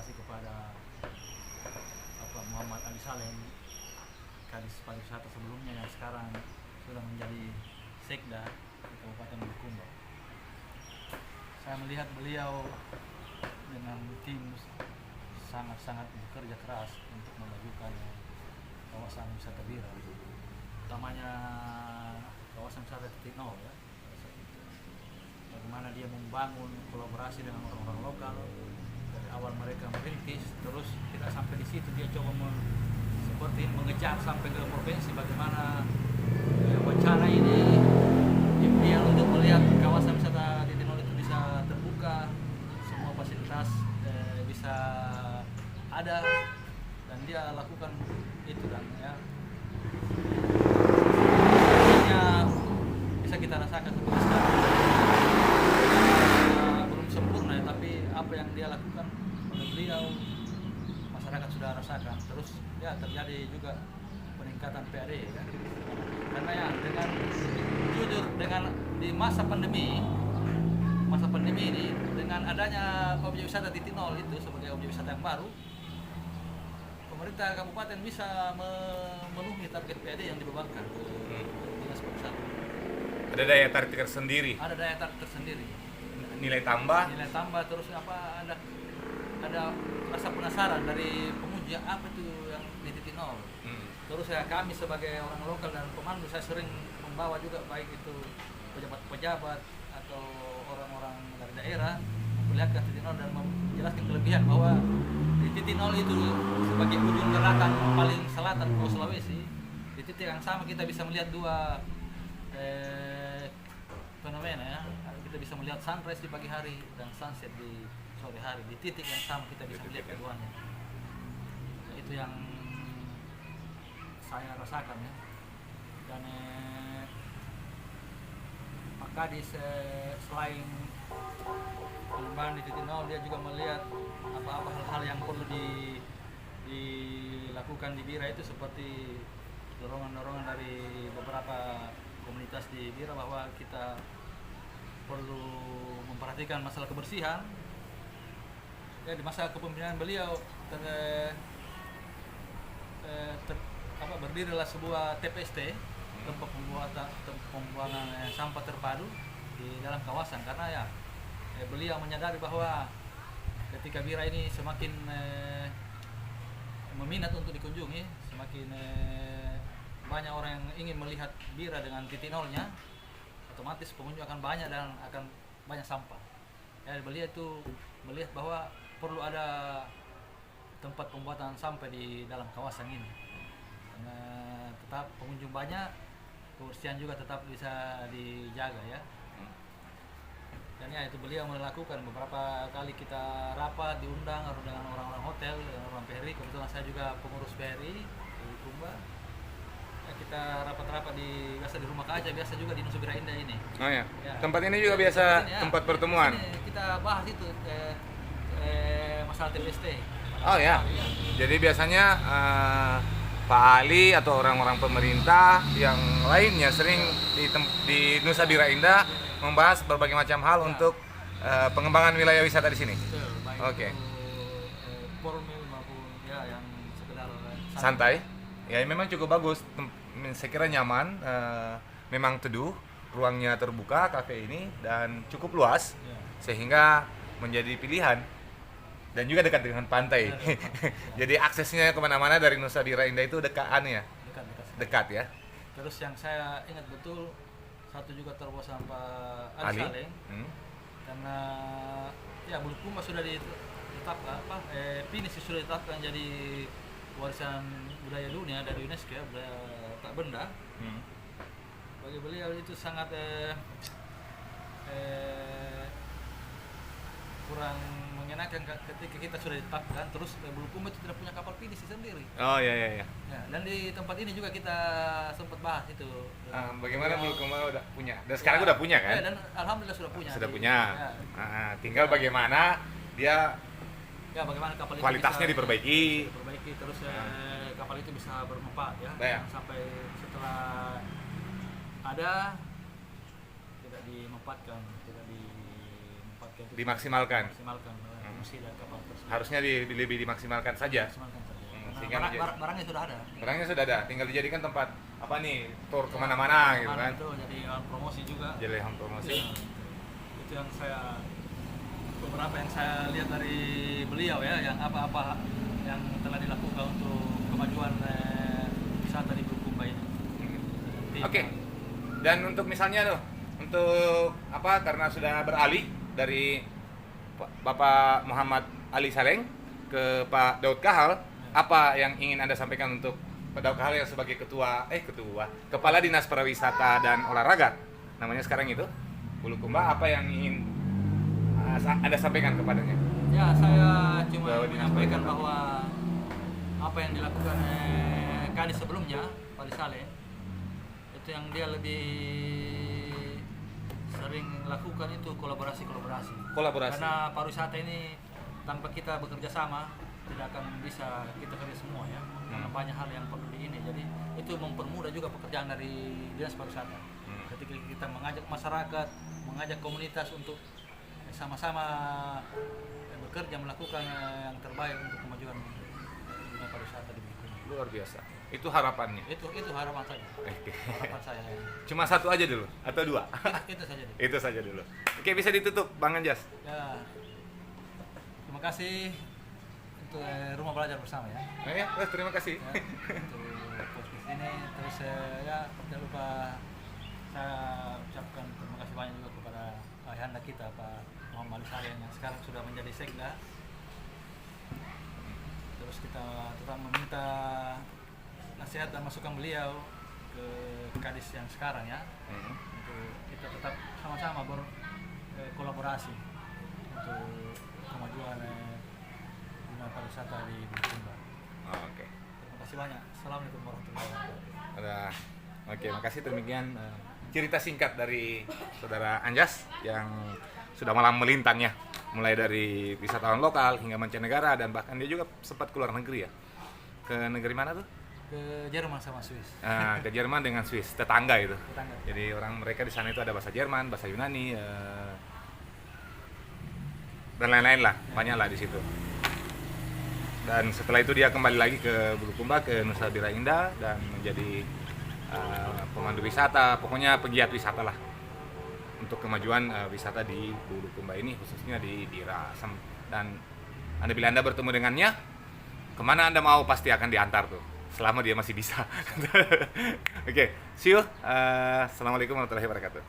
kasih kepada Muhammad Ali Saleh, Kadis Pariwisata sebelumnya yang sekarang sudah menjadi Sekda di Kabupaten Bulukumba. Saya melihat beliau dengan tim sangat-sangat bekerja keras untuk memajukan kawasan wisata Bira, utamanya kawasan wisata titik nol ya. Bagaimana dia membangun kolaborasi dengan orang-orang lokal dari awal mereka merintis, terus kita sampai di situ dia coba seperti mengejar sampai ke provinsi bagaimana wacana ini impian untuk melihat kawasan wisata titik nol itu bisa terbuka, semua fasilitas bisa ada, dan dia lakukan itu kan ya. Hasilnya bisa kita rasakan seperti sekarang. Belum sempurna ya, tapi apa yang dia lakukan oleh beliau masyarakat sudah rasakan. Terus ya terjadi juga peningkatan PAD ya. Karena ya dengan jujur dengan di masa pandemi ini dengan adanya objek wisata titik nol itu sebagai objek wisata yang baru, pemerintah kabupaten bisa memenuhi target PAD yang dibebankan ke dinas pariwisata. Ada daya tarik tersendiri. Ada daya tarik tersendiri. Nilai tambah Terus ada rasa penasaran dari pengunjung apa itu yang di titik nol. Terus ya kami sebagai orang lokal dan pemandu, saya sering membawa juga baik itu pejabat-pejabat atau orang-orang dari daerah memperlihatkan titik nol dan menjelaskan kelebihan bahwa di titik nol itu sebagai ujung gerakan paling selatan Pulau Sulawesi, di titik yang sama kita bisa melihat dua fenomena ya. Kita bisa melihat sunrise di pagi hari dan sunset di sore hari. Di titik yang sama kita bisa melihat keduanya. Nah, itu yang saya rasakan ya. Dan Pak Kadis selain pengembangan di titik nol, dia juga melihat apa-apa hal-hal yang perlu dilakukan di Bira itu, seperti dorongan-dorongan dari beberapa komunitas di Bira bahwa kita perlu memperhatikan masalah kebersihan. Ya, di masa kepemimpinan beliau berdirilah sebuah TPST, tempat pembuangan sampah terpadu di dalam kawasan, karena ya beliau menyadari bahwa ketika Bira ini semakin meminat untuk dikunjungi, semakin banyak orang yang ingin melihat Bira dengan titik nolnya, otomatis pengunjung akan banyak dan akan banyak sampah. Ya, beliau itu melihat bahwa perlu ada tempat pembuatan sampah di dalam kawasan ini, karena tetap pengunjung banyak, kebersihan juga tetap bisa dijaga ya. Dan ya itu beliau melakukan beberapa kali kita rapat, diundang dengan orang-orang hotel, dengan orang PRI. Kebetulan saya juga pengurus PRI di Kumba. Ya, kita rapat-rapat biasa di rumah kaca, biasa juga di Nusa Bira Indah ini. Oh ya. Ya. Tempat ini juga biasa tempat pertemuan. Kita bahas itu masalah TPST. Oh ya. Jadi biasanya Pak Ali atau orang-orang pemerintah yang lainnya sering di Nusa Bira Indah membahas berbagai macam hal untuk pengembangan wilayah wisata di sini. Oke. Formal maupun ya yang sekedar Santai. Ya memang cukup bagus. Saya kira nyaman. Memang teduh, ruangnya terbuka kafe ini dan cukup luas, sehingga menjadi pilihan. Dan juga dekat dengan pantai. Jadi aksesnya kemana-mana dari Nusa Bira Indah itu dekat ya. Terus yang saya ingat betul, satu juga terbawa Pak Ali Saleh, karena ya Bulukumba sudah ditetapkan pinisi sudah ditetapkan jadi warisan budaya dunia dari UNESCO ya, budaya tak benda. Bagi beliau itu sangat kurang mengenakan ketika kita sudah ditetapkan terus Bulukumba itu tidak punya kapal pinisi sendiri. Oh iya. Ya, dan di tempat ini juga kita sempat bahas itu. Bagaimana Bulukumba udah punya? Dan sekarang udah punya kan? Ya, dan alhamdulillah sudah punya. Sudah punya. Ya. Tinggal bagaimana dia bagaimana kapal itu kualitasnya bisa diperbaiki terus kapal itu bisa bermanfaat ya. Sampai setelah ada tidak dimanfaatkan, dimaksimalkan. fungsi dari kapal tersebut. Harusnya lebih dimaksimalkan saja. Maksimalkan saja. Karena Sehingga barangnya sudah ada. Barangnya sudah ada, tinggal dijadikan tempat apa nih, tour kemana-mana gitu kan. Itu jadi promosi juga. Jadi promosi. Itu yang beberapa yang saya lihat dari beliau ya, yang apa-apa yang telah dilakukan untuk kemajuan wisata di Bulukumba ini. Oke. Dan untuk misalnya tuh, untuk apa, karena sudah beralih dari Bapak Muhammad Ali Saleng ke Pak Daud Kahal, apa yang ingin Anda sampaikan untuk Pak Daud Kahal yang sebagai Kepala Dinas Pariwisata dan Olahraga, namanya sekarang itu, Bulukumba, apa yang ingin Anda sampaikan kepadanya? Ya, saya cuma menyampaikan bahwa apa yang dilakukan Kadis sebelumnya, Pak Ali Saleh, itu yang dia lebih sering lakukan itu kolaborasi. Karena pariwisata ini tanpa kita bekerja sama tidak akan bisa kita kerja semua ya. Karena banyak hal yang perlu di ini. Jadi itu mempermudah juga pekerjaan dari Dinas Pariwisata. Ketika kita mengajak masyarakat, mengajak komunitas untuk sama-sama bekerja melakukan yang terbaik untuk kemajuan dunia pariwisata di Bulukumba. Luar biasa. Itu harapannya. Itu harapan saya. Harapan saya. Cuma satu aja dulu atau dua? Itu saja dulu. Itu saja dulu. Oke, bisa ditutup Bang Anjas. Ya. Terima kasih untuk rumah belajar bersama ya. Nah, ya, terima kasih. Ya, untuk podcast ini terus ya jangan lupa saya ucapkan terima kasih banyak juga kepada ayahanda kita Pak Muhammad Ali Saleh yang sekarang sudah menjadi sekda. Terus kita tetap meminta nasihat dan masukan beliau ke Kadis yang sekarang ya. Untuk kita tetap sama-sama berkolaborasi untuk kemajuan dunia pariwisata di Bulukumba. Oke. Terima kasih banyak. Assalamualaikum warahmatullahi wabarakatuh. Oke, makasih. Demikian cerita singkat dari Saudara Anjas yang sudah malam melintang ya, mulai dari wisatawan lokal hingga mancanegara, dan bahkan dia juga sempat keluar negeri ya. Ke negeri mana tuh? Ke Jerman sama Swiss. Ke Jerman dengan Swiss, tetangga itu. Tetangga. Jadi orang mereka di sana itu ada bahasa Jerman, bahasa Yunani, dan lain-lain lah, banyak lah di situ. Dan setelah itu dia kembali lagi ke Bulukumba, ke Nusa Bira Indah, dan menjadi pemandu wisata, pokoknya pegiat wisata lah untuk kemajuan wisata di Bulukumba ini, khususnya di Bira. Dan bila Anda bertemu dengannya, kemana Anda mau pasti akan diantar tuh, selama dia masih bisa. Oke, see you. Assalamualaikum warahmatullahi wabarakatuh.